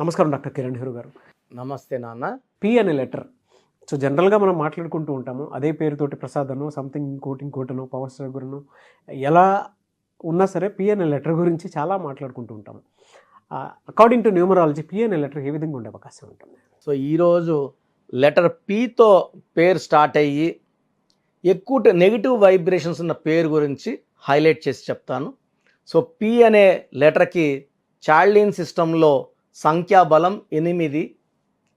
నమస్కారం డాక్టర్ కిరణ్ నెహ్రూ గారు. నమస్తే నాన్న. పి అనే లెటర్ జనరల్గా మనం మాట్లాడుకుంటూ ఉంటాము. అదే పేరుతోటి ప్రసాద్ అనో సంథింగ్ ఇంకోటనో పవర్ స్టార్ గురనో ఎలా ఉన్నా సరే పి అనే లెటర్ గురించి చాలా మాట్లాడుకుంటూ ఉంటాము. అకార్డింగ్ టు న్యూమరాలజీ పి అనే లెటర్ ఏ విధంగా ఉండే అవకాశం ఉంటుంది? సో ఈరోజు లెటర్ పితో పేరు స్టార్ట్ అయ్యి ఎక్కువ నెగిటివ్ వైబ్రేషన్స్ ఉన్న పేరు గురించి హైలైట్ చేసి చెప్తాను. సో పి అనే లెటర్కి చార్లిన్ సిస్టంలో సంఖ్యాబలం 8,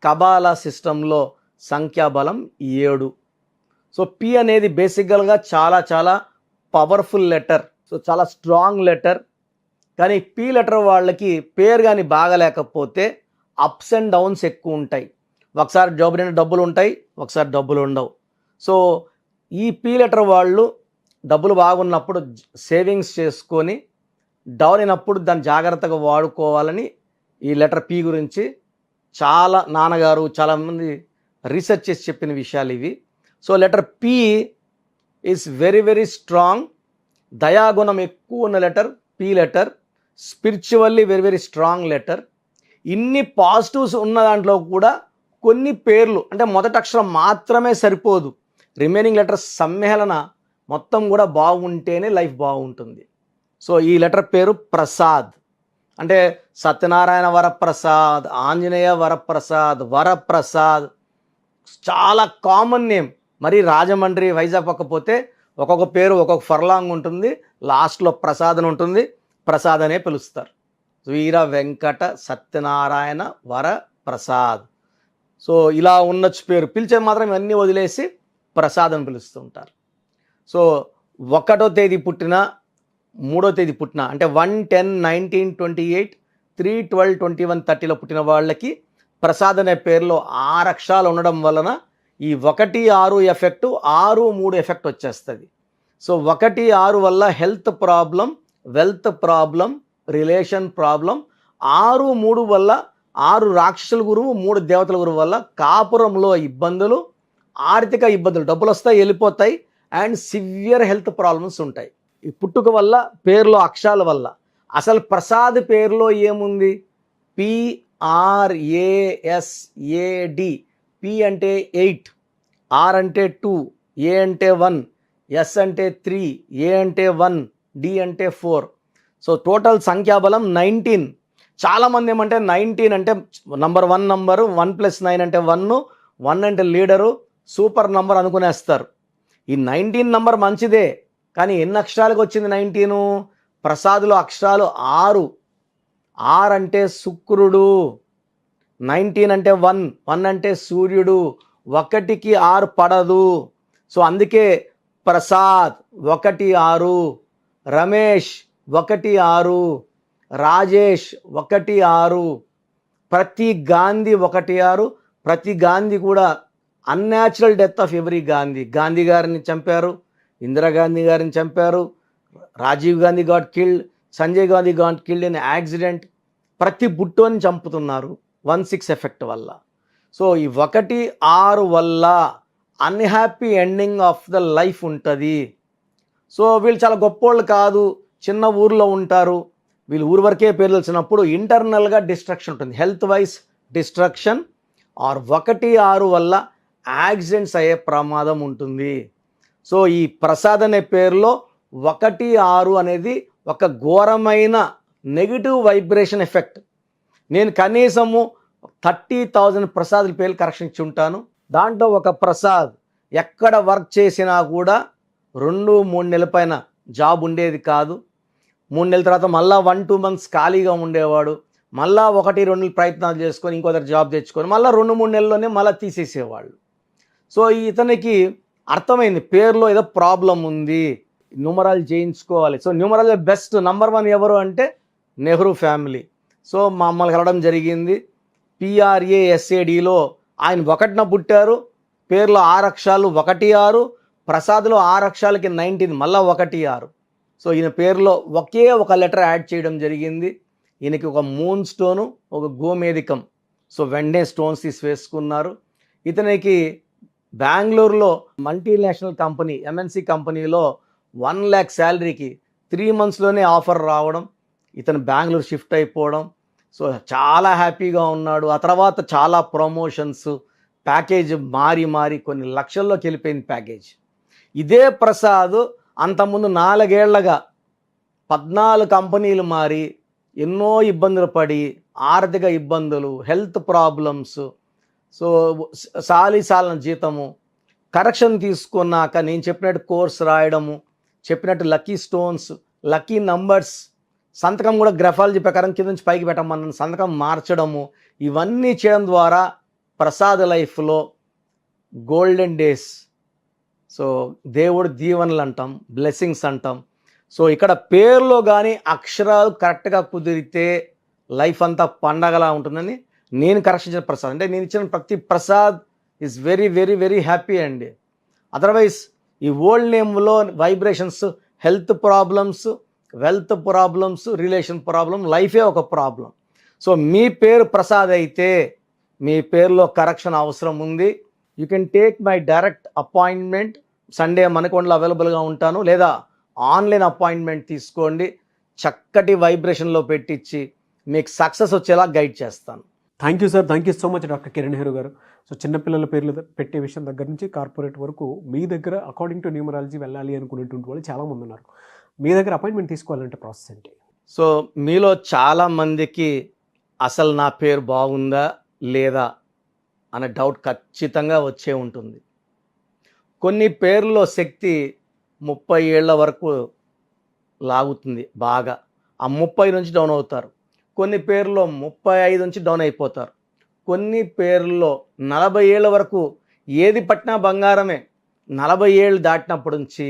కబాలా సిస్టంలో సంఖ్యాబలం 7. సో పి అనేది బేసికల్గా చాలా పవర్ఫుల్ లెటర్. సో చాలా స్ట్రాంగ్ లెటర్. కానీ పి లెటర్ వాళ్ళకి పేరు కానీ బాగలేకపోతే అప్స్ అండ్ డౌన్స్ ఎక్కువ ఉంటాయి. ఒకసారి జాబ్ నిండా డబ్బులు ఉంటాయి, ఒకసారి డబ్బులు ఉండవు. సో ఈ పి లెటర్ వాళ్ళు డబ్బులు బాగున్నప్పుడు సేవింగ్స్ చేసుకొని డౌన్ అయినప్పుడు దాన్ని జాగ్రత్తగా వాడుకోవాలని ఈ లెటర్ పి గురించి చాలా నాన్నగారు చాలామంది రీసెర్చ్ చేసి చెప్పిన విషయాలు ఇవి. So letter P is very strong. దయాగుణం ఎక్కువ ఉన్న letter P letter. Spiritually very strong letter. ఇన్ని పాజిటివ్స్ ఉన్న దాంట్లో కూడా కొన్ని పేర్లు అంటే మొదటి అక్షరం మాత్రమే సరిపోదు. రిమైనింగ్ లెటర్స్ సమ్మేళన మొత్తం కూడా బాగుంటేనే లైఫ్ బాగుంటుంది. సో ఈ లెటర్ పేరు ప్రసాద్. అంటే సత్యనారాయణ వరప్రసాద్, ఆంజనేయ వరప్రసాద్, వరప్రసాద్ చాలా కామన్ నేమ్. మరి రాజమండ్రి, వైజాగ్ పక్కపోతే ఒక్కొక్క పేరు ఒక్కొక్క ఫర్లాంగ్ ఉంటుంది, లాస్ట్లో ప్రసాద్ అని ఉంటుంది, ప్రసాద్ అనే పిలుస్తారు. వీర వెంకట సత్యనారాయణ వరప్రసాద్. సో ఇలా ఉండొచ్చు పేరు. పిలిచే మాత్రం ఇవన్నీ వదిలేసి ప్రసాద్ అని పిలుస్తూ ఉంటారు. సో 1వ తేదీ పుట్టిన, 3వ తేదీ పుట్టిన అంటే 1/10/1928, 3/12/2130లో పుట్టిన వాళ్ళకి ప్రసాద్ అనే పేరులో 6 అక్షరాలు ఉండడం వలన ఈ 1, 6 ఎఫెక్టు 6, 3 ఎఫెక్ట్ వచ్చేస్తుంది. సో 1, 6 వల్ల health problem, wealth problem, relation problem. 6, 3 వల్ల 6 రాక్షసుల గురువు, 3 దేవతల గురువు వల్ల కాపురంలో ఇబ్బందులు, ఆర్థిక ఇబ్బందులు, డబ్బులు వస్తాయి వెళ్ళిపోతాయి, అండ్ సివియర్ హెల్త్ ప్రాబ్లమ్స్ ఉంటాయి. ఈ పుట్టుక వల్ల, పేరులో అక్షరాల వల్ల. అసలు ప్రసాద్ పేరులో ఏముంది? PRASAD. పి అంటే 8, ఆర్ అంటే 2, ఏ అంటే 1, ఎస్ అంటే 3, ఏ అంటే 1, డి అంటే 4. సో టోటల్ సంఖ్యాబలం 19. చాలామంది ఏమంటే 19 అంటే నంబర్ 1 నంబరు, 1 + 9 అంటే 1, 1 అంటే లీడరు, సూపర్ నంబర్ అనుకునేస్తారు. ఈ 19 నంబర్ మంచిదే, కానీ ఎన్ని అక్షరాలకు వచ్చింది 19? ప్రసాద్లో అక్షరాలు 6. ఆర్ అంటే శుక్రుడు, 19 అంటే 1, 1 అంటే సూర్యుడు, 1కి 6 పడదు. సో అందుకే ప్రసాద్ 1, 6, రమేష్ 1, 6, రాజేష్ 1, 6, ప్రతి గాంధీ 1, 6. ప్రతి గాంధీ కూడా unnatural death of every Gandhi. Gandhi గారిని చంపారు, ఇందిరాగాంధీ గారిని చంపారు, Rajiv Gandhi got killed, Sanjay Gandhi got killed in accident. ప్రతి బుట్టోని చంపుతున్నారు 1/6 ఎఫెక్ట్ వల్ల. సో ఈ 1, 6 వల్ల unhappy ending of the life ఉంటుంది. సో వీళ్ళు చాలా గొప్పోళ్ళు కాదు, చిన్న ఊర్లో ఉంటారు, వీళ్ళు ఊరు వరకే పేరు తెలిసినప్పుడు ఇంటర్నల్గా డిస్ట్రక్షన్ ఉంటుంది, హెల్త్ వైజ్ డిస్ట్రక్షన్. ఆర్ 1, 6 వల్ల యాక్సిడెంట్స్ అయ్యే ప్రమాదం ఉంటుంది. సో ఈ ప్రసాద్ అనే పేరులో 1, 6 అనేది ఒక ఘోరమైన నెగిటివ్ వైబ్రేషన్ ఎఫెక్ట్. నేను కనీసము 30,000 ప్రసాద్ల పేర్లు కరెక్షన్ ఇచ్చి ఉంటాను. దాంట్లో ఒక ప్రసాద్ ఎక్కడ వర్క్ చేసినా కూడా 2-3 నెలల పైన జాబ్ ఉండేది కాదు. 3 నెలల తర్వాత మళ్ళీ 1-2 మంత్స్ ఖాళీగా ఉండేవాడు. మళ్ళీ 1-2 నెలలు ప్రయత్నాలు చేసుకొని ఇంకో దగ్గర జాబ్ తెచ్చుకొని మళ్ళీ 2-3 నెలల్లోనే మళ్ళీ తీసేసేవాళ్ళు. సో ఇతనికి అర్థమైంది పేరులో ఏదో ప్రాబ్లం ఉంది, న్యూమరాలజీ చేయించుకోవాలి. సో న్యూమరాలజీ బెస్ట్ నంబర్ 1 ఎవరు అంటే నెహ్రూ ఫ్యామిలీ. సో మమ్మల్ని కలవడం జరిగింది. PRASADలో ఆయన 1న పుట్టారు, పేరులో 6 అక్షరాలు 1, 6, ప్రసాద్లో 6 అక్షరాలకి 19 మళ్ళీ 1, 6. సో ఈయన పేరులో ఒకే ఒక లెటర్ యాడ్ చేయడం జరిగింది. ఈయనకి ఒక మూన్ స్టోను, ఒక గోమేధికం. సో వెంటనే స్టోన్స్ తీసి వేసుకున్నారు. ఇతనికి బెంగళూరులో మల్టీనేషనల్ కంపెనీ, MNC కంపెనీలో 1 lakh శాలరీకి 3 monthsలోనే ఆఫర్ రావడం, ఇతను బెంగళూరు షిఫ్ట్ అయిపోవడం, సో చాలా హ్యాపీగా ఉన్నాడు. ఆ తర్వాత చాలా ప్రమోషన్స్, ప్యాకేజ్ మారి మారి కొన్ని లక్షల్లోకి వెళ్ళిపోయింది ప్యాకేజ్. ఇదే ప్రసాద్ అంతకుముందు 4 ఏళ్లగా 14 కంపెనీలు మారి ఎన్నో ఇబ్బందులు పడి, ఆర్థిక ఇబ్బందులు, హెల్త్ ప్రాబ్లమ్స్, సో సాలిసాలన జీతము, కరెక్షన్ తీసుకున్నాక నేను చెప్పినట్టు కోర్స్ రాయడము, చెప్పినట్టు లక్కీ స్టోన్స్, లక్కీ నంబర్స్, సంతకం కూడా గ్రఫాలజీ ప్రకారం కింద నుంచి పైకి పెట్టమన్న సంతకం మార్చడము, ఇవన్నీ చేయడం ద్వారా ప్రసాద్ లైఫ్లో గోల్డెన్ డేస్. సో దేవుడు దీవెనలు అంటాం, బ్లెస్సింగ్స్ అంటాం. సో ఇక్కడ పేరులో కానీ అక్షరాలు కరెక్ట్గా కుదిరితే లైఫ్ అంతా పండగలా ఉంటుందని నేను కరెక్షన్ చేసిన ప్రసాద్. అంటే నేను ఇచ్చిన ప్రతి Prasad is very very very happy అండి. అదర్వైజ్ ఈ ఓల్డ్ నేమ్లో vibrations, health problems, wealth problems, relation problem, లైఫే ఒక ప్రాబ్లం. సో మీ పేరు ప్రసాద్ అయితే మీ పేరులో కరెక్షన్ అవసరం ఉంది. You can take my direct appointment. Sunday మనకొండలో అవైలబుల్గా ఉంటాను, లేదా ఆన్లైన్ అపాయింట్మెంట్ తీసుకోండి. చక్కటి వైబ్రేషన్లో పెట్టించి మీకు సక్సెస్ వచ్చేలా గైడ్ చేస్తాను. Thank you sir, thank you so much doctor Kiran Nehru గారు. సో చిన్నపిల్లల పేర్లు పెట్టే విషయం దగ్గర నుంచి కార్పొరేట్ వరకు మీ దగ్గర అకార్డింగ్ టు న్యూమరాలజీ వెళ్ళాలి అనుకునేటువంటి వాళ్ళు చాలామంది ఉన్నారు. మీ దగ్గర అపాయింట్మెంట్ తీసుకోవాలంటే ప్రాసెస్ ఏంటి? సో మీలో చాలామందికి అసలు నా పేరు బాగుందా లేదా అనే డౌట్ ఖచ్చితంగా వచ్చే ఉంటుంది. కొన్ని పేర్లలో శక్తి 30 ఏళ్ల వరకు లాగుతుంది బాగా, ఆ 30 నుంచి డౌన్ అవుతారు. కొన్ని పేర్లో 35 నుంచి డౌన్ అయిపోతారు. కొన్ని పేర్లలో 40 ఏళ్ళ వరకు ఏది పట్టినా బంగారమే, 40 ఏళ్ళు దాటినప్పటి నుంచి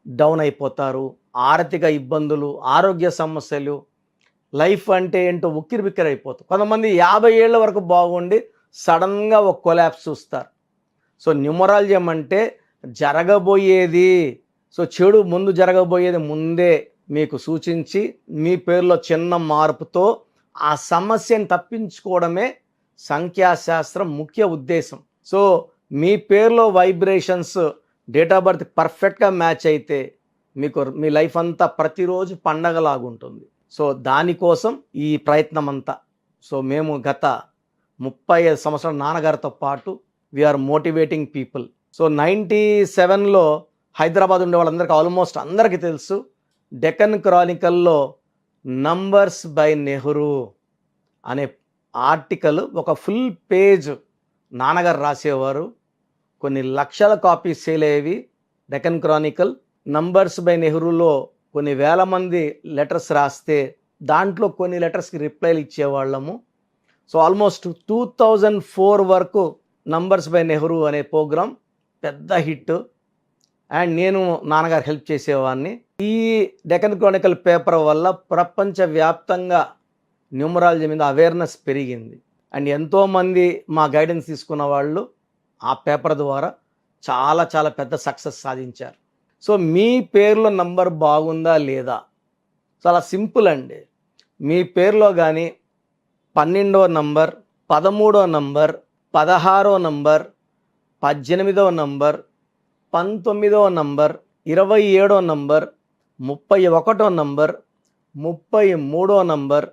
డౌన్ అయిపోతారు. ఆర్థిక ఇబ్బందులు, ఆరోగ్య సమస్యలు, లైఫ్ అంటే ఏంటో ఉక్కిరి బిక్కిరి అయిపోతారు. కొంతమంది 50 ఏళ్ళ వరకు బాగుండి సడన్గా ఒక కొలాప్స్ చూస్తారు. సో న్యూమరాలజీ అంటే జరగబోయేది, సో చెడు ముందు జరగబోయేది ముందే మీకు సూచించి మీ పేరులో చిన్న మార్పుతో ఆ సమస్యను తప్పించుకోవడమే సంఖ్యాశాస్త్రం ముఖ్య ఉద్దేశం. సో మీ పేరులో వైబ్రేషన్స్, డేట్ ఆఫ్ బర్త్ పర్ఫెక్ట్గా మ్యాచ్ అయితే మీకు మీ లైఫ్ అంతా ప్రతిరోజు పండగలాగుంటుంది. సో దానికోసం ఈ ప్రయత్నం అంతా. సో మేము గత 35 సంవత్సరాల నాన్నగారితో పాటు వీఆర్ మోటివేటింగ్ పీపుల్. సో 97లో హైదరాబాద్ ఉండే వాళ్ళందరికీ ఆల్మోస్ట్ అందరికీ తెలుసు, డెక్కన్ క్రానికల్లో నంబర్స్ బై నెహ్రూ అనే ఆర్టికల్ ఒక ఫుల్ పేజ్ నాన్నగారు రాసేవారు. కొన్ని లక్షల కాపీస్ సేల్ అయ్యేవి. డెక్కన్ క్రానికల్ నంబర్స్ బై నెహ్రూలో కొన్ని వేల మంది లెటర్స్ రాస్తే దాంట్లో కొన్ని లెటర్స్కి రిప్లైలు ఇచ్చేవాళ్ళము. సో ఆల్మోస్ట్ 2004 వరకు నంబర్స్ బై నెహ్రూ అనే ప్రోగ్రాం పెద్ద హిట్. అండ్ నేను నాన్నగారు హెల్ప్ చేసేవాడిని. ఈ డెక్కన్ క్రానికల్ పేపర్ వల్ల ప్రపంచవ్యాప్తంగా న్యూమరాలజీ మీద అవేర్నెస్ పెరిగింది. అండ్ ఎంతోమంది మా గైడెన్స్ తీసుకున్న వాళ్ళు ఆ పేపర్ ద్వారా చాలా చాలా పెద్ద సక్సెస్ సాధించారు. సో మీ పేరులో నంబర్ బాగుందా లేదా? చాలా సింపుల్ అండి. మీ పేరులో కానీ 12వ నంబర్, 13వ నంబర్, 16వ నంబర్, 18వ నంబర్, 19వ నంబర్, 27వ నంబర్, 31వ నంబర్, 33వ నంబర్,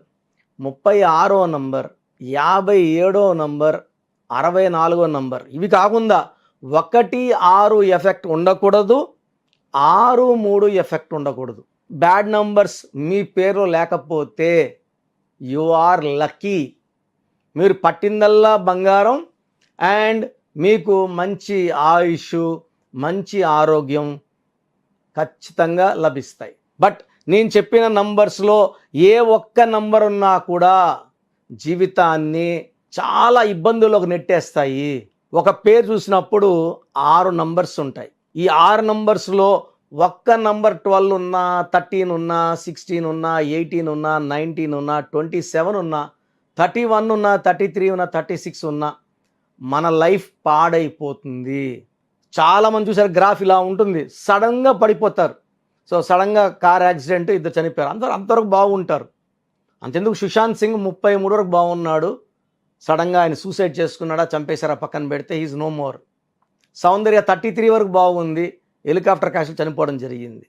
36వ నంబర్, 57వ నంబర్, 64వ నంబర్, ఇవి కాకుండా 1, 6 ఎఫెక్ట్ ఉండకూడదు, 6, 3 ఎఫెక్ట్ ఉండకూడదు. బ్యాడ్ నంబర్స్ మీ పేరులో లేకపోతే యు ఆర్ లక్కీ. మీరు పట్టిందల్లా బంగారం అండ్ మీకు మంచి ఆయుష్, మంచి ఆరోగ్యం ఖచ్చితంగా లభిస్తాయి. బట్ నేను చెప్పిన నంబర్స్లో ఏ ఒక్క నంబర్ ఉన్నా కూడా జీవితాన్ని చాలా ఇబ్బందుల్లోకి నెట్టేస్తాయి. ఒక పేరు చూసినప్పుడు 6 నంబర్స్ ఉంటాయి. ఈ 6 నంబర్స్లో ఒక్క నంబర్ 12 ఉన్నా, 13 ఉన్నా, 16 ఉన్నా, 18 ఉన్నా, 19 ఉన్నా, 27 ఉన్నా, 31 ఉన్నా, 33 ఉన్నా, 36 ఉన్నా మన లైఫ్ పాడైపోతుంది. చాలామంది చూసారు గ్రాఫ్ ఇలా ఉంటుంది, సడన్గా పడిపోతారు. సో సడన్గా కార్ యాక్సిడెంట్, 2 చనిపోయారు. అంతవరకు బాగుంటారు. అంతెందుకు సుశాంత్ సింగ్ 33 వరకు బాగున్నాడు, సడన్గా ఆయన సూసైడ్ చేసుకున్నాడా, చంపేశారా పక్కన పెడితే, హీజ్ నో మోర్. సౌందర్య 33 వరకు బాగుంది, హెలికాప్టర్ క్రాష్లో చనిపోవడం జరిగింది.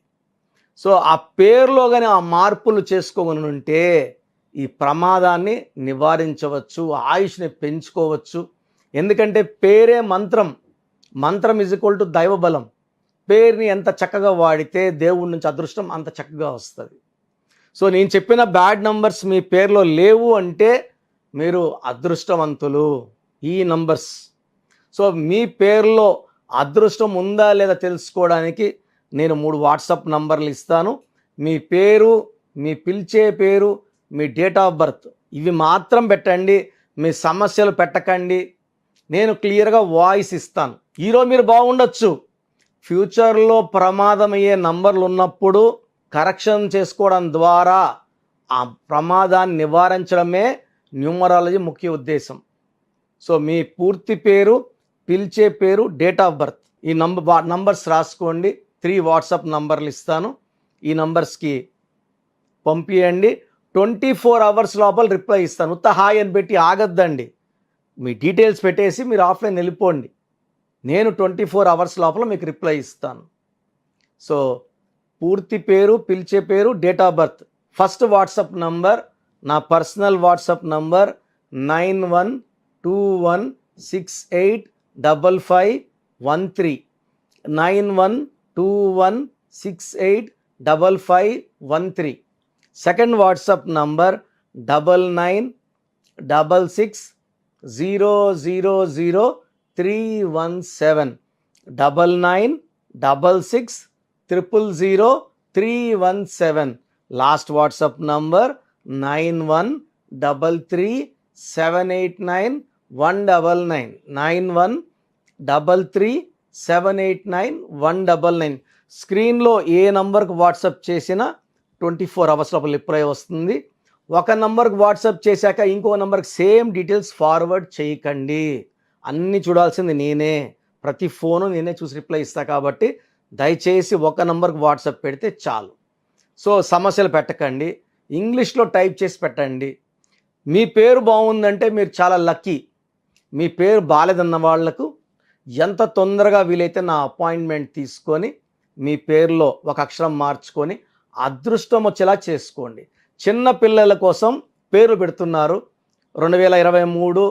సో ఆ పేరులో కానీ ఆ మార్పులు చేసుకోగలను ఉంటే ఈ ప్రమాదాన్ని నివారించవచ్చు, ఆయుష్ని పెంచుకోవచ్చు. ఎందుకంటే పేరే మంత్రం, మంత్రం ఈజ్ ఈక్వల్ టు దైవబలం. పేరుని ఎంత చక్కగా వాడితే దేవుడి నుంచి అదృష్టం అంత చక్కగా వస్తుంది. సో నేను చెప్పిన బ్యాడ్ నంబర్స్ మీ పేరులో లేవు అంటే మీరు అదృష్టవంతులు. ఈ నంబర్స్. సో మీ పేరులో అదృష్టం ఉందా లేదా తెలుసుకోవడానికి నేను 3 వాట్సాప్ నంబర్లు ఇస్తాను. మీ పేరు, మీ పిలిచే పేరు, మీ డేట్ ఆఫ్ బర్త్ ఇవి మాత్రం పెట్టండి. మీ సమస్యలు పెట్టకండి. నేను క్లియర్గా వాయిస్ ఇస్తాను. ఈరోజు మీరు బాగుండొచ్చు, ఫ్యూచర్లో ప్రమాదమయ్యే నంబర్లు ఉన్నప్పుడు కరెక్షన్ చేసుకోవడం ద్వారా ఆ ప్రమాదాన్ని నివారించడమే న్యూమరాలజీ ముఖ్య ఉద్దేశం. సో మీ పూర్తి పేరు, పిలిచే పేరు, డేట్ ఆఫ్ బర్త్ ఈ నంబర్స్ రాసుకోండి. 3 వాట్సాప్ నంబర్లు ఇస్తాను. ఈ నంబర్స్కి పంపించండి. 24 అవర్స్ లోపల రిప్లై ఇస్తాను. ఉత్త హాయ్ అని పెట్టి ఆగద్దండి. మీ డీటెయిల్స్ పెట్టేసి మీరు ఆఫ్లైన్ వెళ్ళిపోండి. నేను 24 అవర్స్ లోపల మీకు రిప్లై ఇస్తాను. సో పూర్తి పేరు, పిలిచే పేరు, date of birth. First WhatsApp number నా personal WhatsApp number 9121685513 9121685513. Second WhatsApp number 9966000317 9966000317. Last WhatsApp number 9133789199 9133789199. స్క్రీన్లో ఏ నంబర్కి వాట్సాప్ చేసినా 24 అవర్స్ లోపల రిప్లై వస్తుంది. ఒక నంబర్కి వాట్సాప్ చేశాక ఇంకో నంబర్కి సేమ్ డీటెయిల్స్ ఫార్వర్డ్ చేయకండి. అన్నీ చూడాల్సింది నేనే, ప్రతి ఫోను నేనే చూసి రిప్లై ఇస్తా. కాబట్టి దయచేసి ఒక నంబర్కి వాట్సాప్ పెడితే చాలు. సో సమస్యలు పెట్టకండి, ఇంగ్లీష్లో టైప్ చేసి పెట్టండి. మీ పేరు బాగుందంటే మీరు చాలా లక్కీ. మీ పేరు బాలేదన్న వాళ్లకు ఎంత తొందరగా వీలైతే నా అపాయింట్మెంట్ తీసుకొని మీ పేరులో ఒక అక్షరం మార్చుకొని అదృష్టం వచ్చేలా చేసుకోండి. చిన్న పిల్లల కోసం పేర్లు పెడుతున్నారు. 2023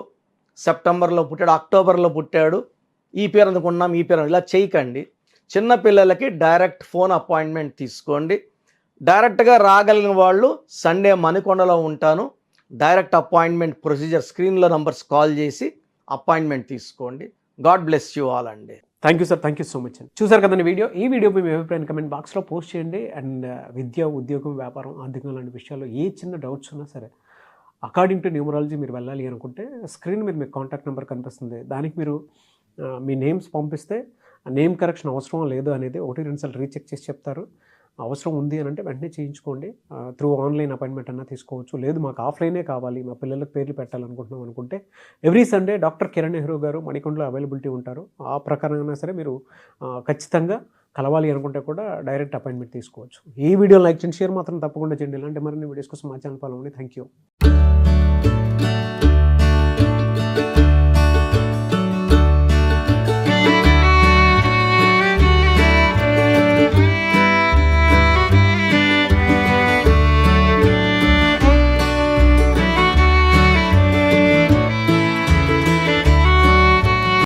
సెప్టెంబర్లో పుట్టాడు, అక్టోబర్లో పుట్టాడు, ఈ పేరు అనుకున్నాం, ఈ పేరు ఇలా చేయకండి. చిన్న పిల్లలకి డైరెక్ట్ ఫోన్ అపాయింట్మెంట్ తీసుకోండి. డైరెక్ట్గా రాగలిగిన వాళ్ళు సండే మణికొండలో ఉంటాను. డైరెక్ట్ అపాయింట్మెంట్ ప్రొసీజర్ స్క్రీన్లో నంబర్స్ కాల్ చేసి అపాయింట్మెంట్ తీసుకోండి. గాడ్ బ్లెస్ యూ ఆల్ అండి. Thank you sir, thank you so much అండి. చూసారు కదండి వీడియో. ఈ వీడియో మీ అభిప్రాయం కమెంట్ బాక్స్లో పోస్ట్ చేయండి. అండ్ విద్య, ఉద్యోగం, వ్యాపారం, ఆర్థికం లాంటి విషయాల్లో ఏ చిన్న డౌట్స్ ఉన్నా సరే అకార్డింగ్ టు న్యూమరాలజీ మీరు వెళ్ళాలి అనుకుంటే స్క్రీన్ మీద మీకు కాంటాక్ట్ నెంబర్ కనిపిస్తుంది. దానికి మీరు మీ నేమ్స్ పంపిస్తే నేమ్ కరెక్షన్ అవసరం లేదు అనేది 1-2 సార్లు రీచెక్ చేసి చెప్తారు. అవసరం ఉంది అని అంటే వెంటనే చేయించుకోండి. త్రూ ఆన్లైన్ అపాయింట్మెంట్ అన్నా తీసుకోవచ్చు. లేదు మాకు ఆఫ్లైనే కావాలి, మా పిల్లలకు పేర్లు పెట్టాలనుకుంటున్నాం అనుకుంటే every Sunday doctor Kiran Nehru గారు మణికొండలో అవైలబిలిటీ ఉంటారు. ఆ ప్రకారంగా సరే మీరు ఖచ్చితంగా కలవాలి అనుకుంటే కూడా డైరెక్ట్ అపాయింట్మెంట్ తీసుకోవచ్చు. ఈ వీడియో లైక్ చేయండి, షేర్ మాత్రం తప్పకుండా చేయండి. ఇలాంటి మరిన్ని వీడియోస్ కోసం మా ఛానల్ ఫాలో అవ్వండి. Thank you.